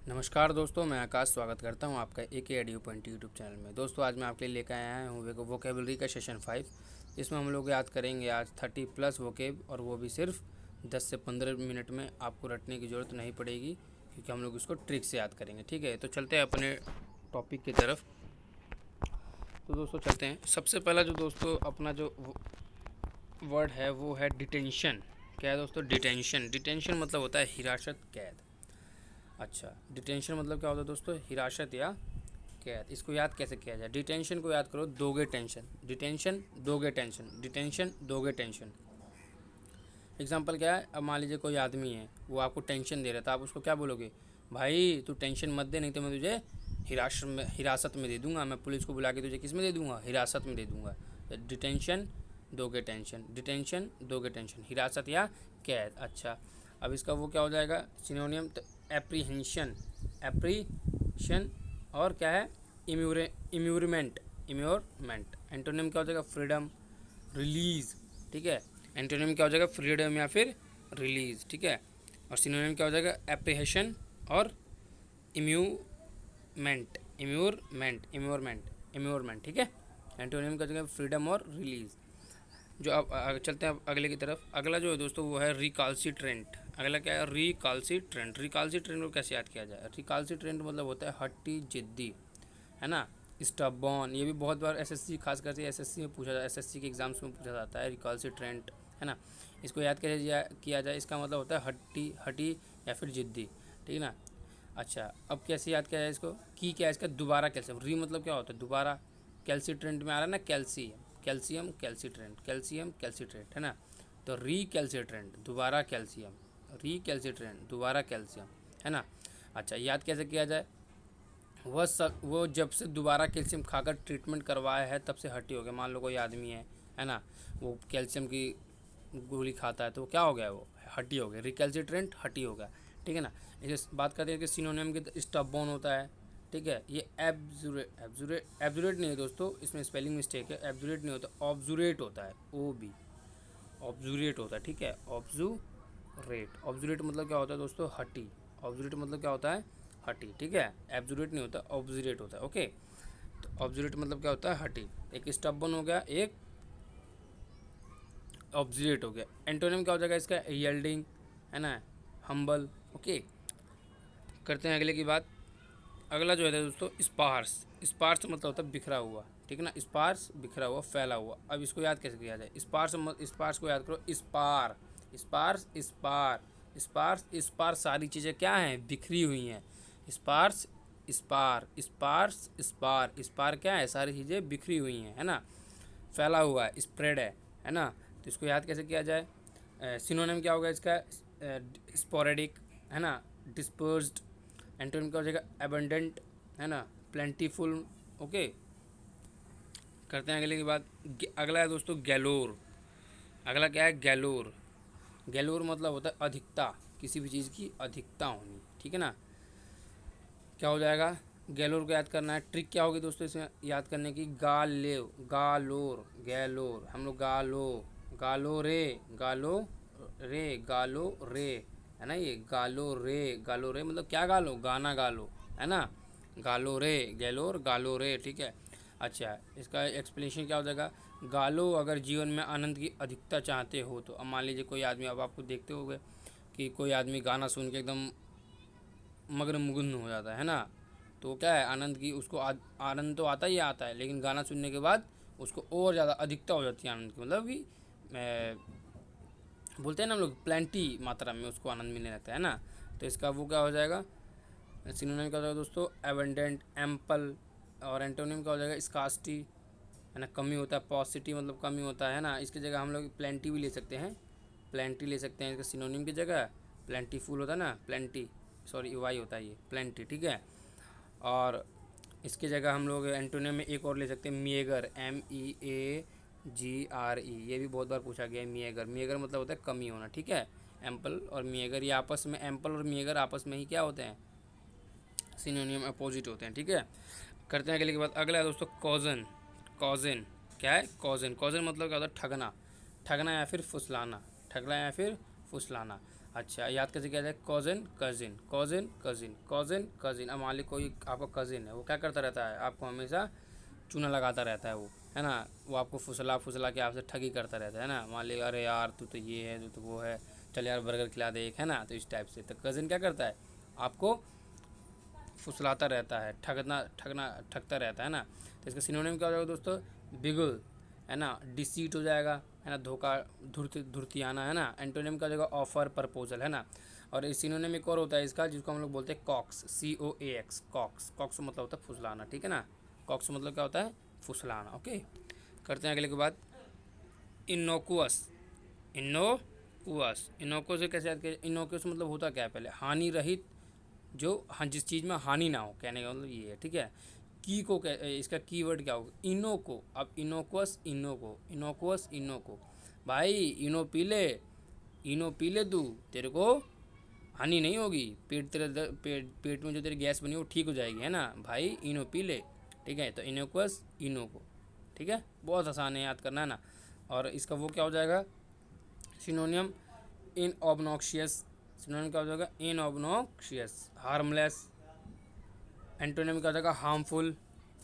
नमस्कार दोस्तों, मैं आकाश स्वागत करता हूं आपका AK audio point YouTube channel में। दोस्तों आज मैं आपके लिए लेकर आया हूं वोकेबलरी का सेशन 5। इसमें हम लोग याद करेंगे आज 30+ वोकेब, और वो भी सिर्फ 10 से 15 मिनट में। आपको रटने की ज़रूरत नहीं पड़ेगी क्योंकि हम लोग इसको ट्रिक से याद करेंगे। ठीक है, तो चलते हैं अपने टॉपिक की तरफ। तो दोस्तों चलते हैं। सबसे पहला जो दोस्तों अपना जो वर्ड है वो है डिटेंशन। क्या है दोस्तों? डिटेंशन। डिटेंशन मतलब होता है हिरासत, कैद। अच्छा, डिटेंशन मतलब क्या होता है दोस्तों? हिरासत या कैद। इसको याद कैसे किया जाए? डिटेंशन को याद करो, दोगे टेंशन। डिटेंशन दोगे टेंशन, डिटेंशन दोगे टेंशन। एग्जाम्पल क्या है? अब मान लीजिए कोई आदमी है, वो आपको टेंशन दे रहा था, आप उसको क्या बोलोगे? भाई तू टेंशन मत दे, नहीं तो मैं तुझे हिरासत में दे दूंगा। मैं पुलिस को बुला के तुझे किस में दे दूंगा? हिरासत में दे दूंगा। डिटेंशन दोगे टेंशन, डिटेंशन दोगे टेंशन, हिरासत या कैद। अच्छा, अब इसका वो क्या हो जाएगा सिनोनियम? तो एप्रीहेंशन, एप्रीशन, और क्या है? इम्यूरमेंट, इम्योरमेंट। एंटोनिम क्या हो जाएगा? Freedom, release. ठीक है, एंटोनिम क्या हो जाएगा? फ्रीडम या फिर रिलीज। ठीक है, और सिनोनिम क्या हो जाएगा? एप्रीहेशन और इम्यूरमेंट, इम्योरमेंट। ठीक है, एंटोनिम क्या हो जाएगा? फ्रीडम और रिलीज। जो अब चलते हैं अगले की तरफ। अगला जो है दोस्तों वो है रिकाल्सिट्रेंट। अगला क्या है? रिकाल्सिट्रेंट। रिकाल्सिट्रेंट को कैसे याद किया जाए? रिकाल्सिट्रेंट मतलब होता है हट्टी जिद्दी, है ना, स्टबॉर्न। ये भी बहुत बार एसएससी, खास करके एसएससी में पूछा जाता है, एसएससी के एग्जाम्स में पूछा जाता है रिकाल्सिट्रेंट, है ना। इसको याद कैसे किया जाए? इसका मतलब होता है हट्टी, हटी या फिर जिद्दी। ठीक है ना। अच्छा, अब कैसे याद किया जाए इसको? की क्या है इसका? दोबारा कैल्शियम। री मतलब क्या होता है? दोबारा। कैल्सिट्रेंट में आ रहा है ना, कैल्शियम, कैल्शियम कैल्सिट्रेंट, कैल्शियम कैल्सिट्रेंट, है ना। तो री कैल्सिट्रेंट, दोबारा कैल्शियम, री कैल्सिट्रेंट, दोबारा कैल्शियम, है ना। अच्छा, याद कैसे किया जाए? वो जब से दोबारा कैल्शियम खाकर ट्रीटमेंट करवाया है तब से हटी हो गया। मान लो कोई आदमी है ना, वो कैल्शियम की गोली खाता है तो क्या हो गया? वो हटी हो गया। रिकैल्सिट्रेंट, हटी हो गया। ठीक है ना। इसे बात करते हैं कि सिनोनिम की स्टबबोर्न होता है। ठीक है, ये एब्जुरेट नहीं है दोस्तों, इसमें स्पेलिंग मिस्टेक है। एब्जुरेट नहीं होता, ऑब्जुरेट होता है, ओ बी, ऑब्जुरेट होता है। ठीक है, ऑब्जुरेट। ऑब्जुरेट मतलब क्या होता है दोस्तों? हटी। ऑब्जुरेट मतलब क्या होता है? हटी। ठीक है, एब्जुरेट नहीं होता, ऑब्जुरेट होता है। ओके, तो ऑब्जुरेट मतलब क्या होता है? हटी। एक स्टबबोर्न हो गया, एक ऑब्जुरेट हो गया। एंटोनिम क्या हो जाएगा इसका? यील्डिंग, है ना, हम्बल। ओके, करते हैं अगले की बात। अगला जो है दोस्तों स्पार्स। स्पार्स मतलब होता है बिखरा हुआ। ठीक है ना, स्पार्स बिखरा हुआ, फैला हुआ। अब इसको याद कैसे किया जाए? स्पार्स को याद करो, spar, sparse, spar, sparse, spar. सारी चीज़ें क्या हैं? बिखरी हुई हैं। Sparse, spar, sparse, spar. Spar क्या है? सारी चीज़ें बिखरी हुई हैं, है ना, फैला हुआ है, स्प्रेड है ना। तो इसको याद कैसे किया जाए? सिनोनिम क्या होगा इसका? स्पोरेडिक, है ना, डिस्पर्स्ड। एंटोनिम क्या हो जाएगा? एबंडेंट, है ना, प्लेंटीफुल। ओके, करते हैं अगले की बात। अगला है दोस्तों गैलोर। अगला क्या है? गैलोर। गैलोर मतलब होता है अधिकता, किसी भी चीज़ की अधिकता होनी। ठीक है ना। क्या हो जाएगा? गैलोर को याद करना है। ट्रिक क्या होगी दोस्तों इसमें याद करने की? गालेव, गालोर, गैलोर। हम लोग गालो रे, गालो रे, गालो रे, है ना। ये गालो रे मतलब क्या? गालो, गाना गालो, है ना। गालो रे, गैलोर, गालो रे। ठीक है। अच्छा, इसका एक्सप्लेनेशन क्या हो जाएगा? गालो, अगर जीवन में आनंद की अधिकता चाहते हो तो। अब मान लीजिए कोई आदमी, अब आपको देखते होगे कि कोई आदमी गाना सुन के एकदम मग्न मुग्न हो जाता है ना। तो क्या है? आनंद की उसको आनंद तो आता ही आता है, लेकिन गाना सुनने के बाद उसको और ज़्यादा अधिकता हो जाती है आनंद की। मतलब कि बोलते हैं ना हम लोग, प्लेंटी मात्रा में उसको आनंद मिलने लगता है ना। तो इसका वो क्या हो जाएगा? सिनोनिम क्या हो जाएगा दोस्तों? Abundant, ample. और एंटोनिम क्या हो जाएगा? स्कार्सिटी, है ना, कमी होता है। पॉसिटी मतलब कमी होता है ना। इसकी जगह हम लोग प्लेंटी भी ले सकते हैं, प्लेंटी ले सकते हैं इसका सिनोनिम की जगह। प्लेंटीफुल होता है ना, प्लेंटी, सॉरी वाई होता है ये, प्लेंटी। ठीक है, और इसकी जगह हम लोग एंटोनिम में एक और ले सकते हैं, मिएगर, MEAGRE। ये भी बहुत बार पूछा गया है, मिएगर। मिएगर मतलब होता है कमी होना। ठीक है, एम्पल और मिएगर ये आपस में, एम्पल और मिएगर आपस में ही क्या होते हैं? सिनोनियम अपोजिट होते हैं। ठीक है, करते हैं अगले के बाद। अगला है दोस्तों कॉजन। कॉजन क्या है? कॉजन। कॉजन मतलब क्या होता है? ठगना, ठगना या फिर फुसलाना, ठगना या फिर फुसलाना। अच्छा, याद कैसे किया जाए? कॉजन कजिन, कॉजन कजिन, कॉजन कजिन। अब मान ली कोई आपका कजिन है, वो क्या करता रहता है, आपको हमेशा चूना लगाता रहता है वो, है ना, वो आपको फुसला फुसला के आपसे ठगी करता रहता है ना। मान ली अरे यार तू तो ये है, तू तो वो है, चल यार बर्गर खिला दे एक, है ना। तो इस टाइप से तो कज़िन क्या करता है, आपको फुसलाता रहता है, ठगता रहता है ना। तो इसका सिनोनिम क्या हो जाएगा दोस्तों? बिगुल, है ना, डिसीट हो जाएगा, है ना, धोखा, धुर्तियाना, है ना। एंटोनिम का हो जाएगा ऑफर, प्रपोजल, है ना। और इस सिनोनिम एक और होता है इसका, जिसको हम लोग बोलते हैं कॉक्स, COAX, कॉक्स। कॉक्स मतलब होता है फुसलाना, ठीक है ना। कॉक्स मतलब क्या होता है? फुसलाना। ओके, करते हैं अगले के बाद। इनोकुअस, इनोकुअस, इनोकुअस से कैसे याद किया? इनोकुअस मतलब होता क्या है पहले? हानि रहित, जो हाँ जिस चीज़ में हानि ना हो, कहने का मतलब ये है, ठीक है। की को इसका कीवर्ड क्या होगा? इनोको। अब इनोकुअस, इनोको, इनोकुअस, इनोको। भाई इनो पी ले, इनो पी ले तू, तेरे को हानि नहीं होगी, पेट तेरे पेट में जो तेरी गैस बनी वो ठीक हो जाएगी, है ना भाई, इनो पी ले, ठीक है। तो इनोकुअस, इनोको, ठीक है, बहुत आसान है याद करना, है ना। और इसका वो क्या हो जाएगा सिनोनियम? इन ऑबनॉक्शियस। सिनोनिम क्या हो जाएगा? इन ऑबनॉक्शियस, हार्मलेस। एंटोनिम क्या हो जाएगा? हार्मफुल,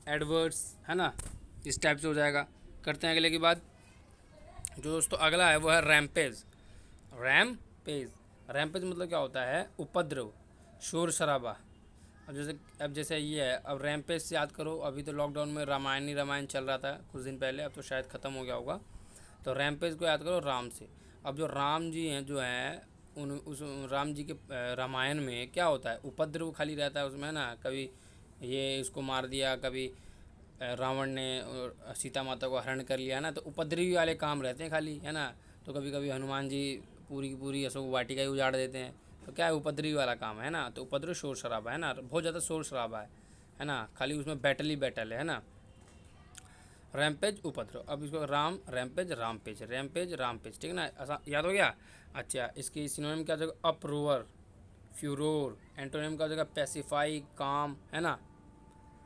एडवर्स, है ना। इस टाइप से हो जाएगा। करते हैं अगले की बात। जो दोस्तों अगला है वो है रैम्पेज। रैम्पेज, रैम्पेज मतलब क्या होता है? उपद्रव, शोर शराबा। अब जैसे ये है, अब रैम्पेज से याद करो, अभी तो लॉकडाउन में रामायण चल रहा था कुछ दिन पहले, अब तो शायद ख़त्म हो गया होगा। तो रैम्पेज को याद करो राम से। अब जो राम जी हैं जो हैं, उन उस राम जी के रामायण में क्या होता है? उपद्रव खाली रहता है उसमें, है ना। कभी ये इसको मार दिया, कभी रावण ने सीता माता को हरण कर लिया, है ना। तो उपद्रवी वाले काम रहते हैं खाली, है ना। तो कभी कभी हनुमान जी पूरी की पूरी अशोक वाटिका ही उजाड़ देते हैं। तो क्या है? उपद्रवी वाला काम है ना। तो उपद्रव शोर शराबा, है ना, बहुत ज़्यादा शोर शराबा है ना। खाली उसमें बैटल ही बैटल है ना। रैमपेज, उपद्रव। अब इसको Ram, rampage, rampage, rampage, rampage, ठीक है ना। याद हो गया। अच्छा, इसकी सिनोनिम क्या हो जाएगा? अप्रोवर, फ्यूरोर। एंटोनियम का हो जाएगा? पैसिफाई, काम, है ना।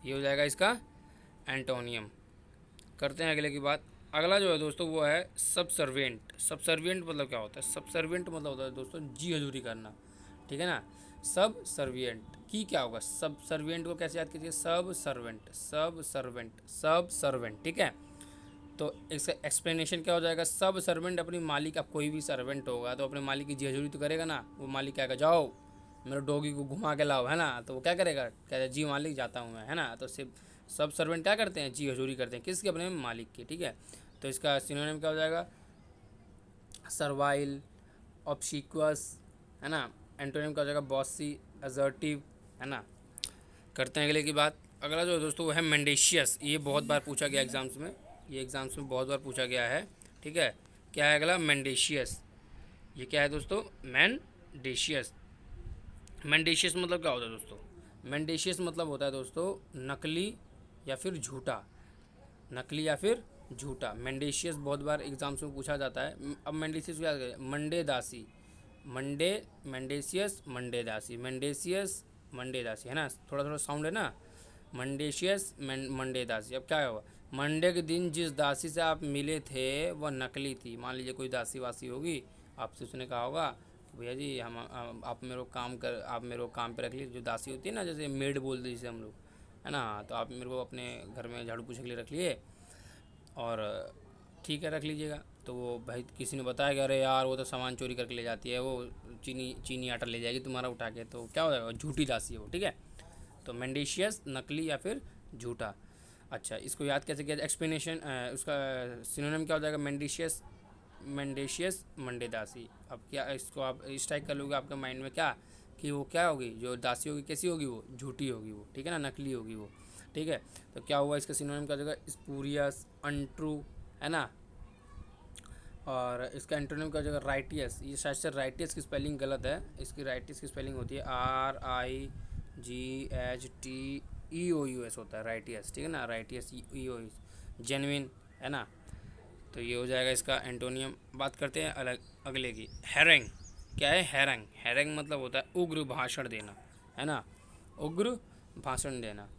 ये हो जाएगा इसका एंटोनियम। करते हैं अगले की बात। अगला जो है दोस्तों वो है सबसर्वेंट। सबसर्वेंट मतलब क्या होता है? सबसर्वेंट मतलब होता है दोस्तों जी हजूरी करना, ठीक है ना। सब सर्वियंट की क्या होगा? सब सर्वियंट को कैसे याद कीजिए? सब सर्वेंट, सब सर्वेंट, सब सर्वेंट, ठीक है। तो इसका एक्सप्लेनेशन क्या हो जाएगा? सब सर्वेंट अपनी मालिक, अब कोई भी सर्वेंट होगा तो अपने मालिक की जी हजूरी तो करेगा ना। वो मालिक कहेगा जाओ मेरे डॉगी को घुमा के लाओ, है ना। तो वो क्या करेगा? कहता जी मालिक जाता हूँ मैं, है ना। तो सिर्फ सब सर्वेंट क्या करते हैं? जी हजूरी करते हैं, किसके? अपने मालिक की, ठीक है। तो इसका सिनोनिम क्या हो जाएगा? सर्वाइल, ऑब्शिक्वस, है ना। एंटोनिम क्या हो जाएगा? बॉसी, असर्टिव, है ना। करते हैं अगले की बात। अगला जो है दोस्तों वो है मेंडेशियस। ये बहुत बार पूछा गया एग्जाम्स में, ये एग्जाम्स में बहुत बार पूछा गया है, ठीक है। क्या है अगला? मेंडेशियस। ये क्या है दोस्तों? मेंडेशियस। मेंडेशियस मतलब क्या होता है दोस्तों? मेंडेशियस मतलब होता है दोस्तों नकली या फिर झूठा, नकली या फिर झूठा। मेंडेशियस बहुत बार एग्जाम्स में पूछा जाता है। अब मेंडेशियस क्या है? मंडे दासी, मंडे, मेंडेशियस, मंडे दासी, मेंडेशियस, मंडे दासी, है ना। थोड़ा थोड़ा साउंड है ना। मंडेशियस, मंडे दासी। अब क्या होगा? मंडे के दिन जिस दासी से आप मिले थे वह नकली थी। मान लीजिए कोई दासी वासी होगी, आपसे उसने कहा होगा कि भैया जी आप मेरे को आप मेरे को काम पे रख लीजिए। जो दासी होती है ना, जैसे मेड बोलते जिसे हम लोग, है ना। तो आप मेरे को अपने घर में झाड़ू पोछे के लिए रख लिए, और ठीक है रख लीजिएगा। तो वो भाई किसी ने बताया कि अरे यार वो तो सामान चोरी करके ले जाती है, वो चीनी आटा ले जाएगी तुम्हारा उठा के, तो क्या हो जाएगा? झूठी दासी है वो, ठीक है। तो मेंडेशियस नकली या फिर झूठा। अच्छा, इसको याद कैसे किया? एक्सप्लेनेशन उसका सिनोनिम क्या हो जाएगा? मेंडेशियस, मेंडेशियस, मंडेदासी। अब क्या इसको आप स्ट्राइक कर लोगे आपके माइंड में क्या, कि वो क्या होगी? जो दासी होगी कैसी होगी? वो झूठी होगी वो, ठीक है ना, नकली होगी वो, ठीक है। तो क्या हुआ? इसका सिनोनिम क्या हो जाएगा? स्पूरियस, अनट्रू, है ना। और इसका एंटोनिम क्या हो जाएगा? राइटियस। ये शायद से राइटियस की स्पेलिंग गलत है, इसकी राइटियस की स्पेलिंग होती है RIGHTEOUS होता है राइटियस, ठीक है ना। राइटियस, EOUS, जेन्युइन, है ना। तो ये हो जाएगा इसका एंटोनियम। बात करते हैं अलग अगले की। हैरेंग। क्या है? हैरेंग, हैरेंग मतलब होता है उग्र भाषण देना, है ना, उग्र भाषण देना।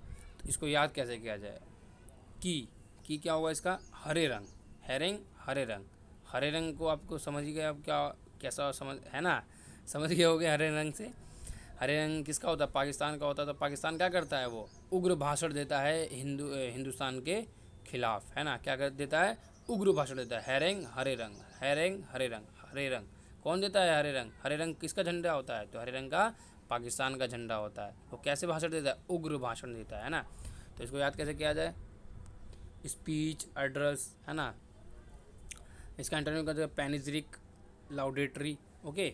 तो इसको याद कैसे किया जाए? की क्या होगा इसका? हरे रंग, हैरेंग, हरे रंग। हरे रंग को आपको समझ ही गए अब क्या, कैसा समझ है ना। समझ गए होगे हरे रंग से। हरे रंग किसका होता है? पाकिस्तान का होता है। तो पाकिस्तान क्या करता है? वो उग्र भाषण देता है हिंदुस्तान के खिलाफ, है ना। क्या कर देता है? उग्र भाषण देता है। हैरेंग हरे रंग, हैरेंग हरे रंग, हरे रंग कौन देता है? हरे रंग। हरे रंग किसका झंडा होता है? तो हरे रंग का पाकिस्तान का झंडा होता है। वो कैसे भाषण देता है? उग्र भाषण देता है ना। तो इसको याद कैसे किया जाए? स्पीच, एड्रेस, है ना। इसका इंटरव्यू करते हैं पैनिज्रिक, लाउडेटरी। ओके,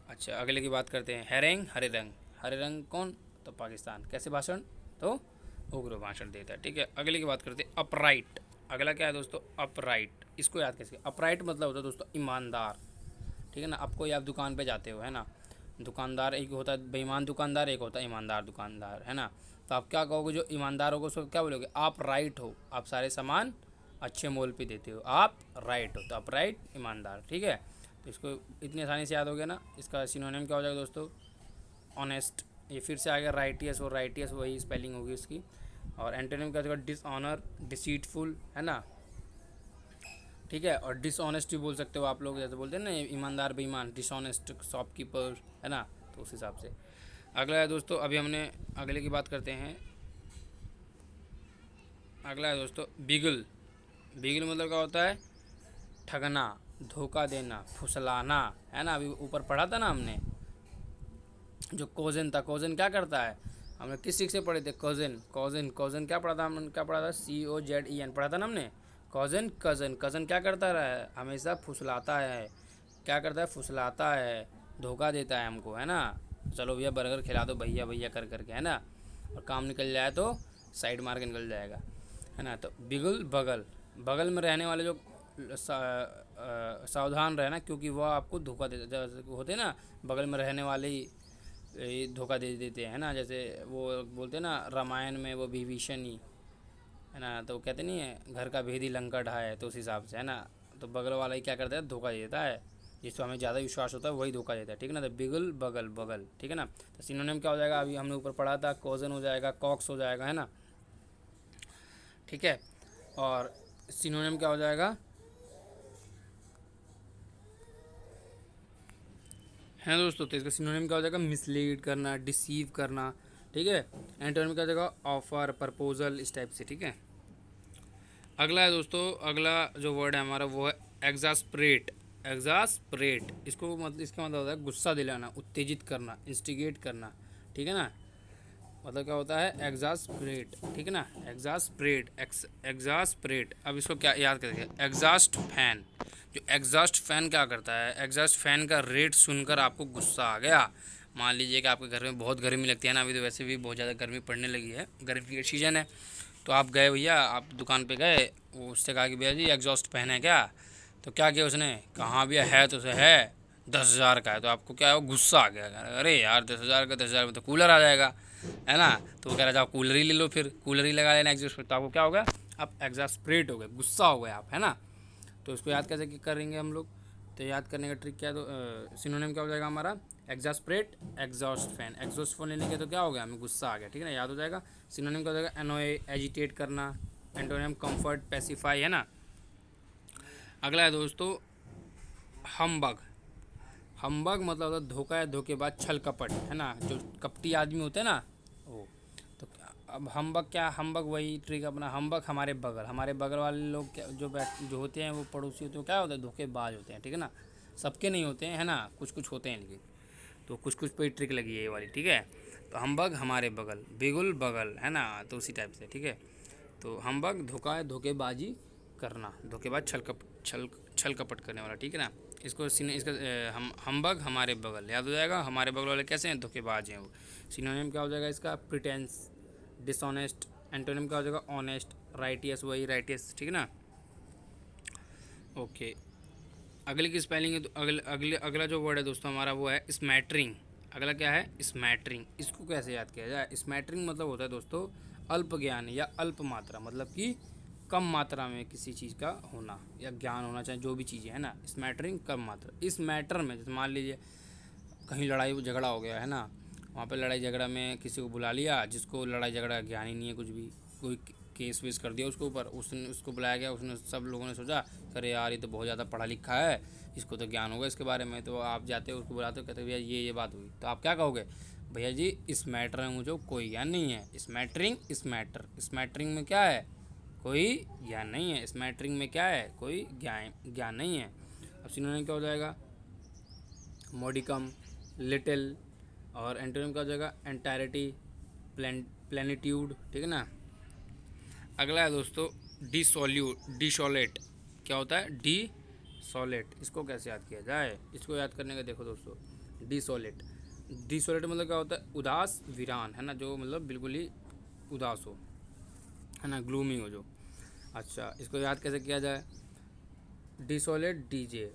अच्छा अगले की बात करते हैं। हैरेंग हरे रंग, हरे रंग कौन? तो पाकिस्तान। कैसे भाषण? तो उग्र भाषण देता है। ठीक है, अगले की बात करते हैं अपराइट। अगला क्या है दोस्तों? अपराइट। इसको याद कैसे? अपराइट मतलब होता है दोस्तों ईमानदार। ठीक है ना। अब कोई आप दुकान पे जाते हो, है ना, दुकानदार एक होता है बेईमान दुकानदार, एक होता है ईमानदार दुकानदार, है ना। तो आप क्या कहोगे? जो ईमानदार होगा उसको क्या बोलोगे? आप राइट हो, आप सारे सामान अच्छे मोल पे देते हो, आप राइट हो। तो आप राइट, ईमानदार। ठीक है, तो इसको इतनी आसानी से याद हो गया ना। इसका सिनोनिम क्या हो जाएगा दोस्तों? ऑनेस्ट। ये फिर से आ गया राइटियस, और राइटियस वही स्पेलिंग होगी इसकी। और एंटोनिम क्या हो जाएगा? डिसऑनर, डिसीटफुल, है ना। ठीक है, और डिसऑनेस्ट भी बोल सकते हो आप लोग, जैसे बोलते हैं ना ईमानदार बेईमान, डिसऑनेस्ट शॉपकीपर, है ना। तो उस हिसाब से अगला है दोस्तों। अभी हमने अगले की बात करते हैं। अगला है दोस्तों बिगल। बिगल मतलब क्या होता है? ठगना, धोखा देना, फुसलाना, है ना। अभी ऊपर पढ़ा था ना हमने, जो कोजन था, कोजन क्या करता है? हमने किस चीज़ से पढ़े थे? कोजन, कोजन, कोजन क्या पढ़ा था हमने? क्या पढ़ा था? COZEN पढ़ा था ना हमने। कॉजन, कज़न, कज़न क्या करता रहा है? हमेशा फुसलाता है। क्या करता है? फुसलाता है, धोखा देता है हमको, है ना। चलो भैया बर्गर खिला दो, भैया भैया कर करके, है ना। और काम निकल जाए तो साइड मार के निकल जाएगा, है ना। तो बिगुल बगल, बगल में रहने वाले जो सावधान रहना, क्योंकि वह आपको धोखा दे होते हैं ना, बगल में रहने वाले ही धोखा दे देते हैं ना। जैसे वो बोलते हैं ना रामायण में, वो विभीषण ही, है ना। तो कहते नहीं है घर का भेदी लंका ढाए, तो उस हिसाब से, है ना। तो बगल वाला ही क्या करता है? धोखा दे देता है। जिसको हमें ज़्यादा विश्वास होता है वही धोखा देता है। ठीक है ना। तो बिगल बगल, बगल। ठीक है ना। तो सिनोनिम क्या हो जाएगा? अभी हमने ऊपर पढ़ा था, कॉजन हो जाएगा, कॉक्स हो जाएगा, है ना। ठीक है, और सिनोनिम क्या हो जाएगा? है दोस्तों। तो इसका सिनोनिम क्या हो जाएगा? मिसलीड करना, डिसीव करना। ठीक है, एंटोनिम क्या हो जाएगा? ऑफर, प्रपोजल, इस टाइप से। ठीक है, अगला है दोस्तों। अगला जो वर्ड है हमारा वो है एग्जास्परेट। एग्जास्परेट, इसको मतलब इसका मतलब होता है गुस्सा दिलाना, उत्तेजित करना, इंस्टिगेट करना। ठीक है ना। मतलब क्या होता है? एग्जास्परेट। ठीक है ना। एग्जास्परेट, एग्जास्परेट। अब इसको क्या याद करेंगे? Exhaust fan. जो एग्जॉस्ट फैन क्या करता है? एग्जॉस्ट फैन का रेट सुनकर आपको गुस्सा आ गया। मान लीजिए कि आपके घर में बहुत गर्मी लगती है ना, अभी तो वैसे भी बहुत ज़्यादा गर्मी पड़ने लगी है, गर्मी का सीजन है। तो आप गए भैया, आप दुकान पे गए, वो उससे कहा कि भैया जी एग्जॉस्ट फैन है क्या? तो क्या किया उसने? कहाँ भैया है, तो उसे है 10,000 का है। तो आपको क्या है? वो गुस्सा आ गया, अरे यार 10,000 का, 10,000 में तो कूलर आ जाएगा, है ना। तो वो कह रहा था कूलर ही ले लो, फिर कूलर ही लगा लेना एग्जॉस्ट। तो आपको क्या होगा? आप एग्जास्परेट हो गए, गुस्सा हो गए आप, है ना। तो इसको याद कैसे करेंगे हम लोग? तो याद करने का ट्रिक क्या है? तो सिनोनिम क्या हो जाएगा हमारा? एग्जास्परेट, एग्जॉस्ट फैन। एग्जॉस्ट फैन लेने के तो क्या हो गया? हमें गुस्सा आ गया। ठीक है ना, याद हो जाएगा। सिनोनिम क्या हो जाएगा? एनोए, एजिटेट करना। एंटोनिम कंफर्ट, पैसिफाई, है ना। अगला है दोस्तों हम्बग। हम्बग मतलब होता है धोखा या धोखेबाज, छल कपट, है ना। जो कपटी आदमी होते हैं ना वो। तो अब हम्बग क्या? हम्बग वही ट्रिक अपना। हम्बग हमारे बगल, हमारे बगल वाले लोग क्या जो होते हैं वो पड़ोसी होते हैं, क्या होता है? धोखेबाज होते हैं। ठीक है ना। सबके नहीं होते हैं, है ना, कुछ कुछ होते हैं, लेकिन तो कुछ कुछ पे ट्रिक लगी है ये वाली। ठीक है, तो हम्बग हमारे बगल, बिगुल बगल, है ना। तो उसी टाइप से। ठीक है, तो हम्बग धोखा है, धोखेबाजी करना, धोखेबाज, छल कपट करने वाला। ठीक है ना। इसका हम हम्बग हमारे बगल याद हो जाएगा। हमारे बगल वाले कैसे हैं? धोखेबाज हैं वो। सिनोनिम क्या हो जाएगा इसका? Pretence, dishonest. एंटोनिम क्या हो जाएगा? ऑनेस्ट, राइटियस, वही राइटियस। ठीक है ना। ओके, अगले की स्पेलिंग है तो अगला जो वर्ड है दोस्तों हमारा वो है स्मैटरिंग। अगला क्या है? स्मैटरिंग। इसको कैसे याद किया जाए? स्मैटरिंग मतलब होता है दोस्तों अल्प ज्ञान या अल्प मात्रा, मतलब कि कम मात्रा में किसी चीज़ का होना या ज्ञान होना, चाहे जो भी चीज़ें, है ना। स्मैटरिंग कम मात्रा। इस मैटर में जैसे मान लीजिए कहीं लड़ाई झगड़ा हो गया, है ना, वहाँ पे लड़ाई झगड़ा में किसी को बुला लिया जिसको लड़ाई झगड़ा ज्ञान ही नहीं है कुछ भी, कोई केस वेस कर दिया उसके ऊपर, उसने उसको बुलाया गया, उसने सब लोगों ने सोचा अरे यार ये तो बहुत ज़्यादा पढ़ा लिखा है, इसको तो ज्ञान होगा इसके बारे में। तो आप जाते हो उसको बुलाते हो, कहते हो भैया ये बात हुई, तो आप क्या कहोगे, भैया जी इस मैटर में मुझे कोई ज्ञान नहीं है। इस मैटरिंग में क्या है, कोई ज्ञान नहीं है। इस मैटरिंग में क्या है, कोई ज्ञान नहीं है। अब सिनोनिम क्या हो जाएगा, मॉडिकम, लिटिल, और एंटोनिम क्या हो जाएगा, एंटायरिटी, प्लेनिट्यूड, ठीक है ना। अगला है दोस्तों डिसोलेट। क्या होता है, डिसोलेट, इसको कैसे याद किया जाए, इसको याद करने का देखो दोस्तों, डिसोलेट मतलब क्या होता है, उदास, वीरान, है ना, जो मतलब बिल्कुल ही उदास हो, है ना, ग्लूमी हो जो। अच्छा, इसको याद कैसे किया जाए, डिसोलेट डीजे,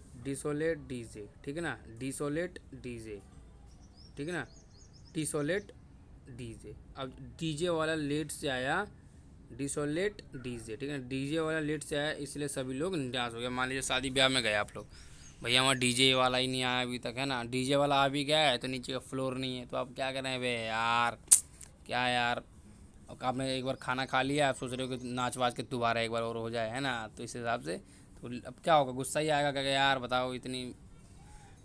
ठीक है ना, डिसोलेट डीजे, ठीक है ना, डिसोलेट डीजे। अब डीजे वाला लेट से आया, डिसोलेट डीजे, ठीक है ना, डीजे वाला लेट से आया इसलिए सभी लोग निराश हो गए। मान लीजिए शादी ब्याह में गए आप लोग, भैया वहाँ डीजे वाला ही नहीं आया अभी तक, है ना, डीजे वाला आ भी गया है तो नीचे का फ्लोर नहीं है, तो आप क्या करें बे यार, क्या यार। अब आपने एक बार खाना खा लिया, आप सोच रहे हो कि नाच वाच के दोबारा एक बार और हो जाए, है ना, तो इस हिसाब से तो अब क्या होगा, गुस्सा ही आएगा, क्या यार बताओ, इतनी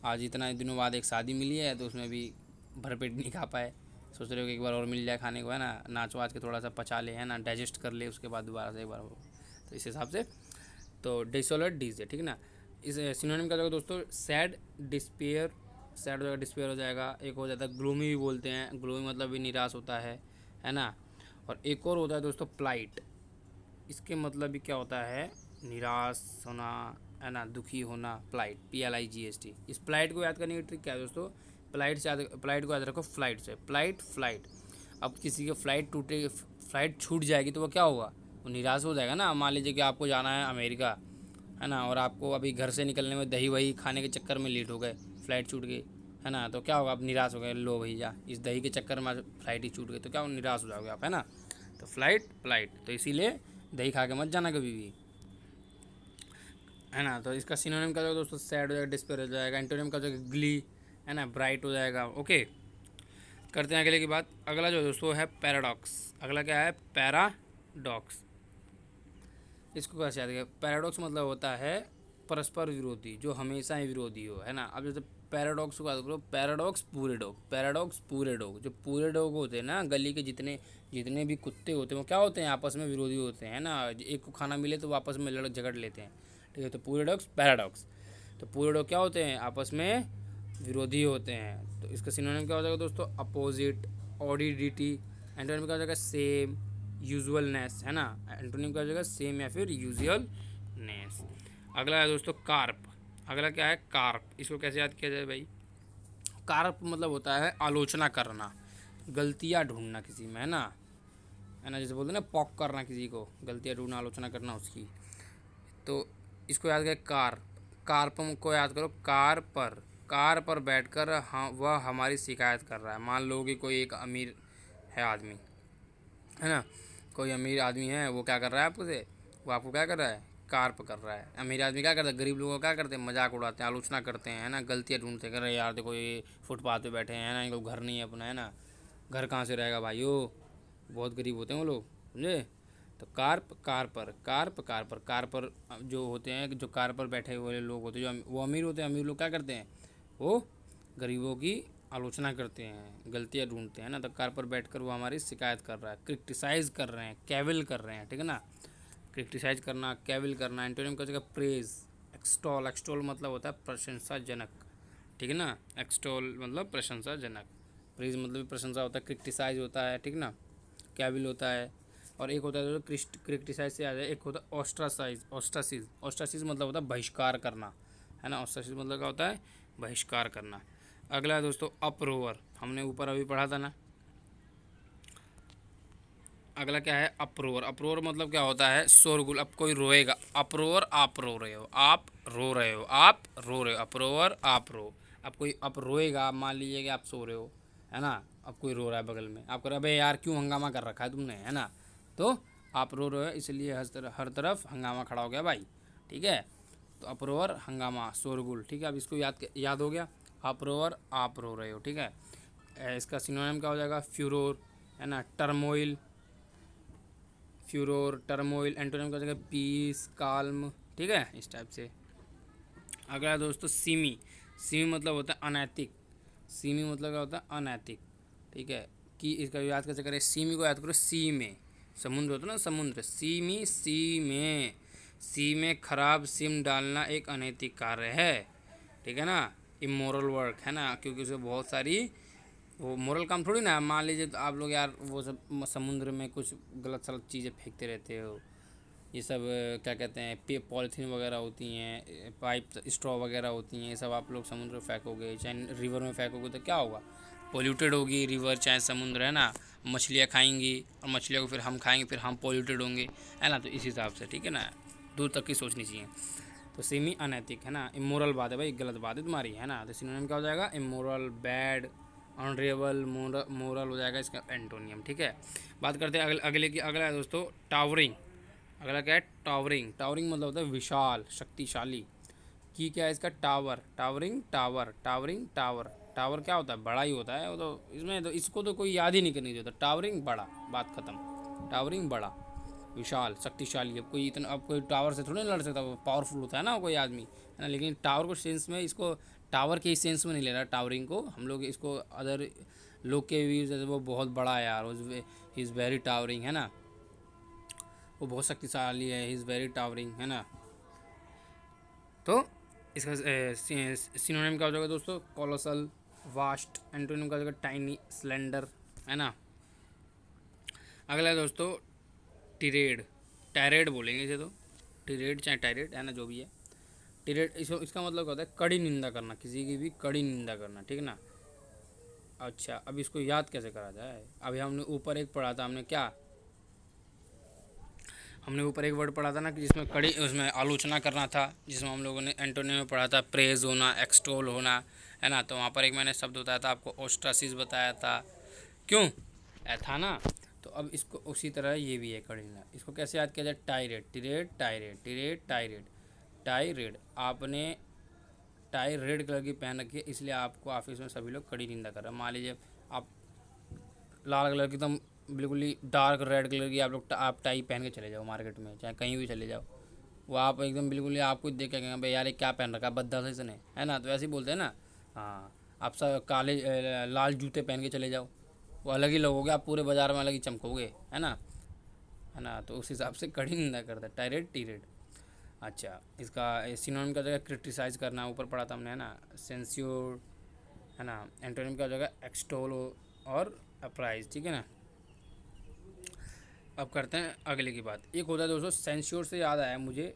आज इतना दिनों बाद एक शादी मिली है तो उसमें भी भरपेट नहीं खा पाए, सोच रहे हो कि एक बार और मिल जाए खाने को, है ना, नाच वाच के थोड़ा सा पचा ले, है ना, डाइजेस्ट कर ले, उसके बाद दोबारा से एक बार हो, तो इस हिसाब से तो डिसोलेट डीजे, ठीक है ना। इस सिनोनिम क्या होगा दोस्तों, सैड डिस्पेयर, सैड हो जाएगा, डिस्पेयर हो जाएगा। एक हो जाता है ग्लूमी भी बोलते हैं, ग्लूमी मतलब भी निराश होता है ना। और एक और होता है दोस्तों प्लाइट, इसके मतलब भी क्या होता है, निराश होना, है ना, दुखी होना, प्लाइट, PLIGHT। इस प्लाइट को याद करने की ट्रिक क्या है दोस्तों, प्लाइट को याद रखो फ्लाइट से, फ्लाइट। अब किसी की फ्लाइट छूट जाएगी तो वो क्या होगा, वो निराश हो जाएगा ना। मान लीजिए कि आपको जाना है अमेरिका, है ना, और आपको अभी घर से निकलने में दही वही खाने के चक्कर में लेट हो गए, फ्लाइट छूट गई, है ना, तो क्या होगा, आप निराश हो गए, लो भैया इस दही के चक्कर में फ्लाइट ही छूट गई, तो क्या निराश हो जाओगे आप, है ना। तो फ्लाइट, तो इसीलिए दही खा के मत जाना कभी भी, है ना। तो इसका सिनोनिम का जो दोस्तों सैड हो जाएगा, डिस्पेयर हो जाएगा। एंटोनिम का हो जाएगा ग्ली, है ना, ब्राइट हो जाएगा। ओके, करते हैं अगले की बात। अगला जो दोस्तों है पैराडॉक्स। अगला क्या है, पैराडॉक्स। इसको कैसे याद करें, पैराडॉक्स मतलब होता है परस्पर विरोधी, जो हमेशा ही विरोधी हो, है ना। अब जैसे पैराडॉक्स को याद करो, पैराडॉक्स पूरे डॉग, जो पूरे डॉग होते हैं ना, गली के जितने जितने भी कुत्ते होते हैं वो क्या होते हैं, आपस में विरोधी होते हैं, ना। एक को खाना मिले तो वो आपस में लड़ झगड़ लेते हैं, ठीक है। तो पूरे डॉग्स पैराडॉक्स, तो पूरे डॉग क्या होते हैं, आपस में विरोधी होते हैं। तो इसका सिनोनिम क्या हो जाएगा दोस्तों, अपोजिट, ऑडिडिटी। एंटोनिम क्या हो जाएगा, सेम, यूजुअलनेस, है ना। एंटोनिम क्या हो जाएगा, सेम या फिर यूजुअलनेस। अगला है दोस्तों कार्प। अगला क्या है, कार्प। इसको कैसे याद किया जाए भाई, कार्प मतलब होता है आलोचना करना, गलतियाँ ढूंढना किसी में, है ना, जैसे बोलते हैं ना पॉक करना किसी को, गलतियाँ ढूंढना, आलोचना करना उसकी। तो इसको याद करें, कार्प को याद करो, कार पर बैठकर हाँ वह हमारी शिकायत कर रहा है। मान लो कि कोई एक अमीर है आदमी, है ना, कोई अमीर आदमी है, वो क्या कर रहा है आपको से, वो आपको क्या कर रहा है, कार्प कर रहा है। अमीर आदमी क्या करता है, गरीब लोगों का क्या करते हैं, मजाक उड़ाते हैं, आलोचना करते हैं, है ना, गलतियाँ ढूंढते हैं, अरे यार देखो ये फुटपाथ पे बैठे हैं, है ना, इनको घर नहीं है अपना, है ना, घर कहाँ से रहेगा भाइयों, बहुत गरीब होते हैं वो लोग, समझे। तो कार पर जो होते हैं, जो कार पर बैठे हुए लोग होते हैं, जो वो अमीर होते हैं, अमीर लोग क्या करते हैं, वो गरीबों की आलोचना करते हैं, गलतियाँ ढूंढते हैं ना। तो कार पर बैठकर वो हमारी शिकायत कर रहा है, क्रिटिसाइज़ कर रहे हैं, कैविल कर रहे हैं, ठीक है ना। क्रिटिसाइज करना, कैविल करना। एंटोनिम का जगह प्रेज, एक्सटॉल मतलब होता है प्रशंसाजनक, ठीक है ना। एक्सटॉल मतलब प्रशंसाजनक, प्रेज मतलब प्रशंसा होता है, क्रिटिसाइज होता है, ठीक ना, कैविल होता है। और एक होता है जो क्रिटिसाइज से आ जाए, एक होता है ऑस्ट्रासिस मतलब होता है बहिष्कार करना, है ना। ऑस्ट्रासिस मतलब क्या होता है, बहिष्कार करना। अगला है दोस्तों अप्रोवर, हमने ऊपर अभी पढ़ा था ना। अगला क्या है, अप्रोवर मतलब क्या होता है, शोरगुल। अब कोई रोएगा, अप्रोवर, आप रो रहे हो, अप्रोवर आप रो। अब कोई अब रोएगा, मान लीजिए कि आप सो रहे हो, है ना, अब कोई रो रहा है बगल में, आप कह रहे हो अबे यार क्यों हंगामा कर रखा है तुमने, है ना। तो आप रो रहे हो, इसलिए हर तरफ हंगामा खड़ा हो गया भाई, ठीक है। तो अप्रोवर, हंगामा, शोरगुल, ठीक है। अब इसको याद हो गया, अप्रोवर आप रो रहे हो, ठीक है। इसका सिनोनिम क्या हो जाएगा, फ्यूरोर, है ना, टर्मोइल, फ्यूरोर, टर्मोइल। एंटोनिम का हो जाएगा पीस, काल्म, ठीक है, इस टाइप से। अगला दोस्तों सिमी। सिमी मतलब होता है अनैतिक। सिमी मतलब क्या होता है? अनैतिक, ठीक है। कि इसका याद कैसे करें? सिमी को याद करो सी में, समुद्र होता है ना, समुद्र। सिमी, सी में, सी में खराब सिम डालना एक अनैतिक कार्य है, ठीक है ना। इमोरल वर्क है ना, क्योंकि उसमें बहुत सारी वो मोरल काम थोड़ी ना है। मान लीजिए तो आप लोग यार वो सब समुद्र में कुछ गलत सलत चीज़ें फेंकते रहते हो, ये सब क्या कहते हैं, पे पॉलीथीन वगैरह होती हैं, पाइप स्ट्रॉ वगैरह होती हैं, ये सब आप लोग समुद्र में फेंकोगे, चाहे रिवर में फेंकोगे तो क्या होगा? पोल्यूटेड होगी रिवर चाहे समुद्र, है ना। मछलियाँ खाएंगी और मछलियों को फिर हम खाएंगे, फिर हम पोल्यूटेड होंगे, है ना। तो इस हिसाब से, ठीक है ना, दूर तक की सोचनी चाहिए। तो सेमी अनैतिक है ना, इमोरल बात है भाई, गलत बात है तुम्हारी, है ना। तो सिनोनिम क्या हो जाएगा? इमोरल, बैड, ऑनरेबल, मोरल हो जाएगा इसका एंटोनियम, ठीक है। बात करते हैं अगले की। अगला है दोस्तों टावरिंग। अगला क्या है? टावरिंग। टावरिंग मतलब होता है विशाल, शक्तिशाली। की क्या है इसका? Tower, towering, tower, towering, tower. Tower क्या होता है? बड़ा ही होता है वो तो, इसमें तो इसको तो कोई याद ही नहीं करनी चाहिए। टावरिंग बड़ा, बात खत्म। टावरिंग बड़ा, विशाल, शक्तिशाली। अब कोई इतना, अब कोई टावर से थोड़ी ना लड़ सकता, वो पावरफुल होता है ना कोई आदमी, है ना। लेकिन टावर को सेंस में, इसको टावर के सेंस में नहीं ले रहा टावरिंग को हम लोग, इसको अदर लोग के व्यूज जैसे वो बहुत बड़ा है यार, ही इज़ वेरी टावरिंग, है ना, वो बहुत शक्तिशाली है, ही इज़ वेरी टावरिंग, है ना। तो इसका सिनोनिम क्या हो जाएगा दोस्तों? Colossal, vast. एंटोनिम का हो जाएगा टाइनी, स्लेंडर, है ना। अगला है दोस्तों टिरेड। टायरेड बोलेंगे इसे तो, टिरेड चाहे टायरेड, है ना, जो भी है। टिरेड इसका मतलब क्या होता है? कड़ी निंदा करना, किसी की भी कड़ी निंदा करना, ठीक है ना। अच्छा, अब इसको याद कैसे करा जाए? अभी हमने ऊपर एक पढ़ा था, हमने क्या, हमने ऊपर एक वर्ड पढ़ा था ना कि जिसमें कड़ी, उसमें आलोचना करना था, जिसमें हम लोगों ने एंटोनिम में पढ़ा था प्रेज होना, एक्सटोल होना, है ना। तो वहाँ पर एक मैंने शब्द बताया था आपको, ओस्ट्रासिस बताया था, क्यों था ना। तो अब इसको उसी तरह ये भी है कड़ी निंदा। इसको कैसे याद किया जाए? Tired, tired, tired, tired, tired, tired. आपने टाई रेड कलर की पहन रखी है, इसलिए आपको ऑफिस में सभी लोग कड़ी निंदा कर रहे हैं। मान लीजिए आप लाल कलर की एकदम बिल्कुल ही डार्क रेड कलर की आप टाई पहन के चले जाओ मार्केट में, चाहे कहीं भी चले जाओ, वो आप एकदम बिल्कुल ही आपको देख के कहेंगे भाई यार ये क्या पहन रखा है, बद्दा से इसने, है ना। तो ऐसे ही बोलते हैं ना। हाँ, आप सब काले लाल जूते पहन के चले जाओ, वो अलग ही लगोगे, आप पूरे बाज़ार में अलग ही चमकोगे, है ना। तो उस हिसाब से कड़ी निंदा करता है टायरेड, टीरेड। अच्छा, इसका सिनोनिम का जगह क्रिटिसाइज करना, ऊपर पढ़ा था हमने, है ना, सेंस्योर, है ना। एंटोनिम का जगह एक्सटोल और अप्राइज, ठीक है ना। अब करते हैं अगले की बात। एक होता है दोस्तों सेंस्योर, से याद आया मुझे,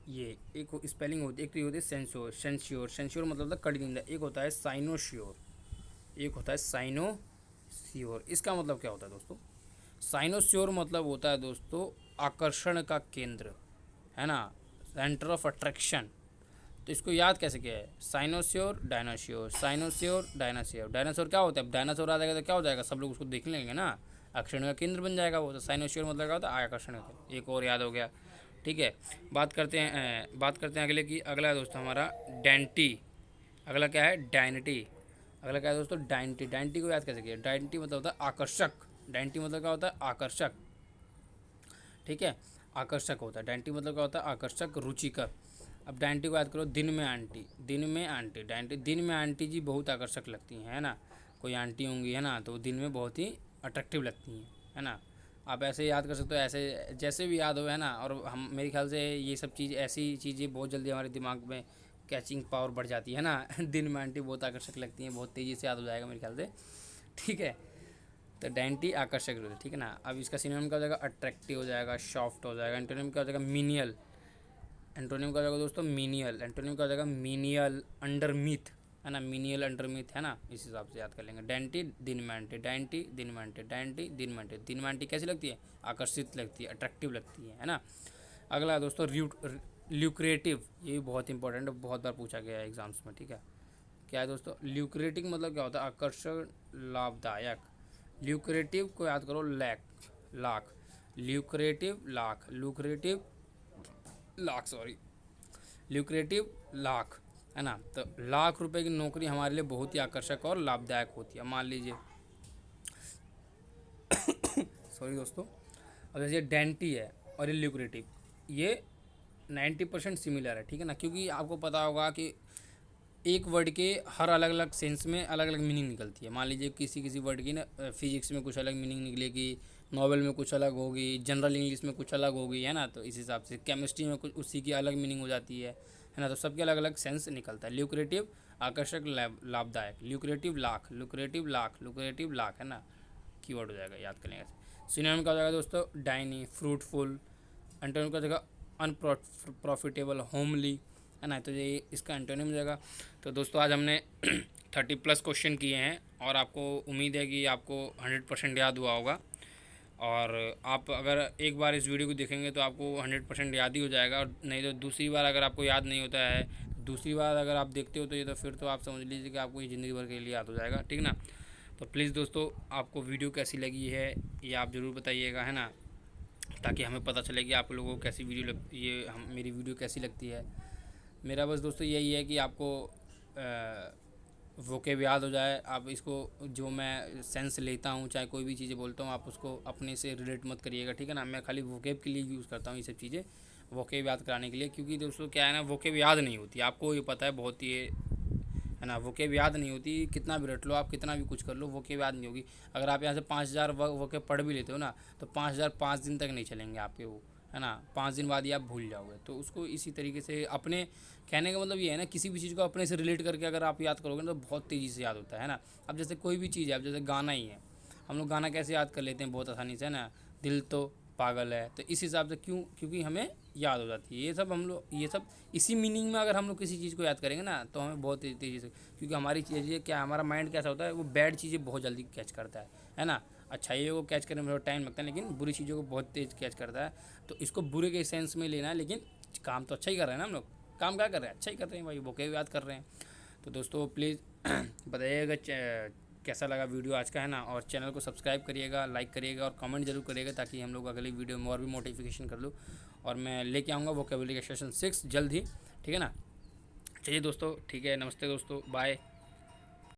ये एक स्पेलिंग होती है, एक तो ये होती है सेंस्योर, सेंस्योर, सेंस्योर मतलब होता है कड़ी निंदा। एक होता है साइनोश्योर, एक होता है साइनोश्योर। इसका मतलब क्या होता है दोस्तों? साइनोश्योर मतलब होता है दोस्तों आकर्षण का केंद्र, है ना, सेंटर ऑफ अट्रैक्शन। तो इसको याद कैसे किया है? साइनोश्योर, डायनाश्योर, साइनोश्योर, डायनाश्योर। डायनासोर क्या होता है? अब डायनासोर आ जाएगा तो क्या हो जाएगा? सब लोग उसको देख लेंगे ना, आकर्षण का केंद्र बन जाएगा वो। तो साइनोश्योर मतलब क्या होता है? आकर्षण का। एक और याद हो गया, ठीक है। बात करते हैं अगले की। अगला है दोस्तों हमारा डेंटी। अगला क्या है? डायनिटी। अगला क्या है दोस्तों? डायनिटी। डायनिटी को याद कैसे किया? डायनिटी मतलब होता है आकर्षक। डायनिटी मतलब क्या होता है? आकर्षक, ठीक है, आकर्षक होता है। डायनिटी मतलब क्या होता है? आकर्षक, रुचिकर। अब डायनिटी को याद करो, दिन में आंटी, दिन में आंटी। डायनिटी, दिन में आंटी जी बहुत आकर्षक लगती हैं, है ना। कोई आंटी होंगी, है ना, तो दिन में बहुत ही अट्रैक्टिव लगती हैं, है ना। आप ऐसे याद कर सकते हो, ऐसे जैसे भी याद हो, है ना। और हम, मेरे ख्याल से ये सब चीज़, ऐसी चीज़ें बहुत जल्दी हमारे दिमाग में कैचिंग पावर बढ़ जाती है ना। दिन में आंटी बहुत आकर्षक लगती हैं, बहुत तेज़ी से याद हो जाएगा मेरे ख्याल से, ठीक है। तो डेंटी आकर्षक होता है, ठीक है ना। अब इसका सिनोनिम क्या हो जाएगा? अट्रैक्टिव हो जाएगा, सॉफ्ट हो जाएगा। एंटोनिम क्या हो जाएगा? मीनियल। एंटोनिम क्या हो जाएगा दोस्तों? मीनियल। एंटोनिम क्या हो जाएगा? मीनियल, अंडरमीथ, है ना, मीनियल, अंडरमीथ, है ना। इस हिसाब से याद कर लेंगे। डेंटी, दिन में आंटी, डेंटी, दिन में आंटी, डेंटी, दिन में आंटी। दिन में आंटी कैसी लगती है? आकर्षित लगती है, अट्रैक्टिव लगती है ना। अगला है दोस्तों ल्यूक्रेटिव। ये भी बहुत इंपॉर्टेंट है, बहुत बार पूछा गया है एग्जाम्स में, ठीक है। क्या है दोस्तों? ल्यूक्रेटिव मतलब क्या होता है? आकर्षण, लाभदायक। ल्यूक्रेटिव को याद करो, lakh. Lucrative lakh, lucrative lakh, sorry, lucrative lakh, है ना। तो लाख रुपए की नौकरी हमारे लिए बहुत ही आकर्षक और लाभदायक होती है। मान लीजिए सॉरी दोस्तों, अब जैसे डेंटी है और ये ल्यूक्रेटिव, ये 90% सिमिलर है, ठीक है ना, क्योंकि आपको पता होगा कि एक वर्ड के हर अलग अलग सेंस में अलग अलग मीनिंग निकलती है। मान लीजिए किसी किसी वर्ड की ना फिजिक्स में कुछ अलग मीनिंग निकलेगी, नॉवल में कुछ अलग होगी, जनरल इंग्लिश में कुछ अलग होगी, है ना। तो इस हिसाब से केमिस्ट्री में कुछ उसी की अलग मीनिंग हो जाती है ना। तो सबके अलग अलग सेंस निकलता है। ल्यूक्रेटिव आकर्षक, लाभदायक, lucrative lakh, lucrative lakh, lucrative lakh, है ना, कीवर्ड हो जाएगा, याद कर लेंगे। सिनोनिम का हो जाएगा दोस्तों डाइनी, फ्रूटफुल। एंटोनिम का हो जाएगा अनप्रॉफिटेबल, होमली, है ना। तो ये इसका एंटोनिम हो जाएगा। तो दोस्तों आज हमने 30+ क्वेश्चन किए हैं और आपको उम्मीद है कि आपको 100% याद हुआ होगा। और आप अगर एक बार इस वीडियो को देखेंगे तो आपको 100% याद ही हो जाएगा। और नहीं तो दूसरी बार अगर आपको याद नहीं होता है, दूसरी बार अगर आप देखते हो तो ये तो फिर तो आप समझ लीजिए कि आपको ये ज़िंदगी भर के लिए याद हो जाएगा, ठीक ना। तो प्लीज़ दोस्तों आपको वीडियो कैसी लगी है ये आप ज़रूर बताइएगा, है ना, ताकि हमें पता चले कि आप लोगों को कैसी ये हम मेरी वीडियो कैसी लगती है। मेरा बस दोस्तों यही है कि आपको वोकेब याद हो जाए। आप इसको जो मैं सेंस लेता हूँ, चाहे कोई भी चीज़ें बोलता हूँ, आप उसको अपने से रिलेट मत करिएगा, ठीक है ना। मैं खाली वोकेब के लिए यूज़ करता हूँ ये सब चीज़ें, वोकेब याद कराने के लिए। क्योंकि दोस्तों क्या है ना, वोकेब याद नहीं होती, आपको ये पता है, बहुत ही है ना, वोकेब याद नहीं होती। कितना भी रट लो आप, कितना भी कुछ कर लो, वोकेब याद नहीं होगी। अगर आप यहाँ से 5000 वोकेब पढ़ भी लेते हो ना, तो 5000 5 दिन तक नहीं चलेंगे आपके वो, है ना। 5 दिन बाद ही आप भूल जाओगे। तो उसको इसी तरीके से अपने कहने का मतलब ये है ना, किसी भी चीज़ को अपने से रिलेट करके अगर आप याद करोगे ना तो बहुत तेज़ी से याद होता है ना। अब जैसे कोई भी चीज़ है, अब जैसे गाना ही है, हम लोग गाना कैसे याद कर लेते हैं बहुत आसानी से, है ना, दिल तो पागल है। तो इस हिसाब से क्यों, क्योंकि हमें याद हो जाती है। ये सब हम लोग, ये सब इसी मीनिंग में अगर हम लोग किसी चीज़ को याद करेंगे ना तो हमें बहुत तेज़ी से, क्योंकि हमारी चीज़ें क्या, हमारा माइंड कैसा होता है, वो बैड चीज़ें बहुत जल्दी कैच करता है ना। अच्छाइयों को कैच करने में थोड़ा टाइम लगता है, लेकिन बुरी चीज़ों को बहुत तेज़ कैच करता है। तो इसको बुरे के सेंस में लेना है, लेकिन काम तो अच्छा ही कर रहे हैं ना हम लोग। काम क्या कर रहे हैं, अच्छा ही कर रहे हैं भाई, वोकेब याद कर रहे हैं। तो दोस्तों प्लीज़ बताइएगा कैसा लगा वीडियो आज का, है ना। और चैनल को सब्सक्राइब करिएगा, लाइक करिएगा और कमेंट जरूर करिएगा, ताकि हम लोग अगली वीडियो में और भी मोटिफिकेशन कर लूँ। और मैं लेके आऊँगा वोकेबुलरी का सेशन 6 जल्द ही, ठीक है ना। चलिए दोस्तों, ठीक है, नमस्ते दोस्तों, बाय।